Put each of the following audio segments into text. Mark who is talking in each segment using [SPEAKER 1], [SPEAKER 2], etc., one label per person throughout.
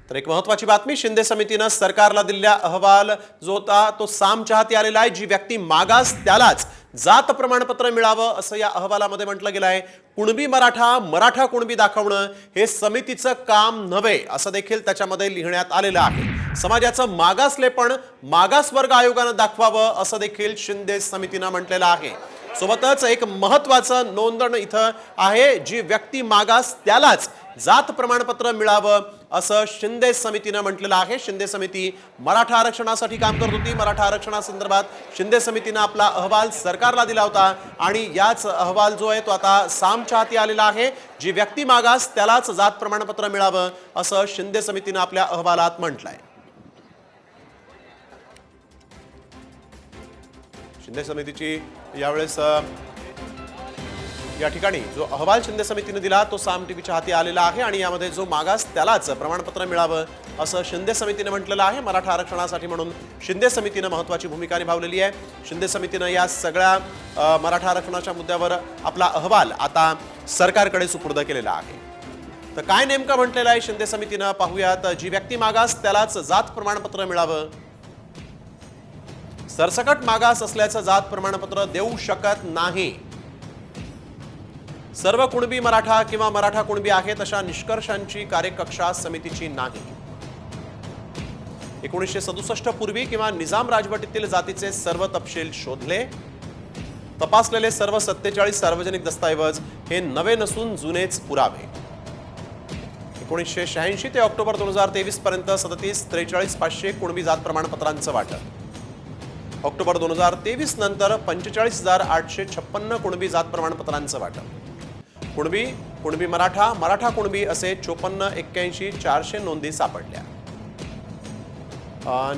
[SPEAKER 1] तर एक महत्त्वाची बातमी, शिंदे समितीने सरकारला दिलेला अहवाल जो होता तो साम चाहती आलेला आहे। जी व्यक्ती मागास त्यालाच जात प्रमाणपत्र मिळावं असं या अहवालामध्ये म्हटलं गेलं आहे। कुणबी मराठा, मराठा कुणबी दाखवणं हे समितीचं काम नव्हे असं देखील त्याच्यामध्ये लिहिण्यात आलेलं आहे। समाजाचं मागासलेपण मागासवर्ग आयोगानं दाखवावं असं देखील शिंदे समितीनं म्हटलेलं आहे। सोबतच एक महत्त्वाचं नोंदण इथं आहे, जी व्यक्ती मागास त्यालाच जात प्रमाणपत्र मिळावं असं शिंदे समितीनं म्हटलेलं आहे। शिंदे समिती मराठा आरक्षणासाठी काम करत होती। मराठा आरक्षणासंदर्भात शिंदे समितीनं आपला अहवाल सरकारला दिला होता आणि याच अहवाल जो आहे तो आता साम चाहती आलेला आहे। जी व्यक्ती मागास त्यालाच जात प्रमाणपत्र मिळावं असं शिंदे समितीनं आपल्या अहवालात म्हटलंय। शिंदे समितीची यावेळेस या ठिकाणी जो अहवाल शिंदे समितीने दिला तो साम टीव्हीच्या हाती आलेला आहे आणि यामध्ये जो मागास त्यालाच प्रमाणपत्र मिळावं असं शिंदे समितीने म्हटलेलं आहे। मराठा आरक्षणासाठी म्हणून शिंदे समितीने महत्त्वाची भूमिका निभावलेली आहे। शिंदे समितीने या सगळ्या मराठा आरक्षणाच्या मुद्द्यावर आपला अहवाल आता सरकारकडे सुपूर्द केलेला आहे। तर काय नेमकं म्हटलेलं आहे शिंदे समितीने पाहूयात। जी व्यक्ती मागास त्यालाच जात प्रमाणपत्र मिळावं। सरसकट मागास असल्याचं जात प्रमाणपत्र देऊ शकत नाही। सर्व कुणबी मराठा किंवा मराठा कुणबी आहेत अशा निष्कर्षांची कार्यकक्षा समितीची नाही। 1967 पूर्वी किंवा निजाम राजवटीतील जातीचे सर्व तपशील शोधले। तपासलेले सर्व 47 सार्वजनिक दस्तऐवज हे नवे नसून जुनेच पुरावे। 1986 ते ऑक्टोबर 2023 पर्यंत 37-43-500 कुणबी जात प्रमाणपत्रांचं वाटप। ऑक्टोबर 2023 नंतर 45,856 कुणबी जात प्रमाणपत्रांचं वाटप। कुणबी मराठा, मराठा कुणबी असे 54-81-400 नोंदी सापडल्या।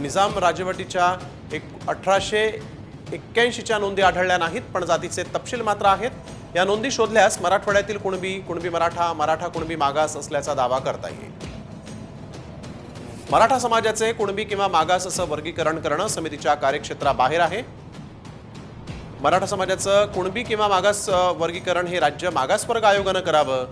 [SPEAKER 1] निजाम राजवटीच्या 1881च्या नोंदी आढळल्या नाहीत, पण जातीचे तपशील मात्र आहेत। या नोंदी शोधल्यास मराठवाड्यातील कुणबी मराठा, मराठा कुणबी मागास असल्याचा दावा करता येईल। मराठा समाजाचे कुणबी किंवा मागास असं वर्गीकरण करणं समितीच्या कार्यक्षेत्राबाहेर आहे। मराठा समाजाचं कुणबी किंवा मागास वर्गीकरण हे राज्य मागासवर्ग आयोगानं करावं।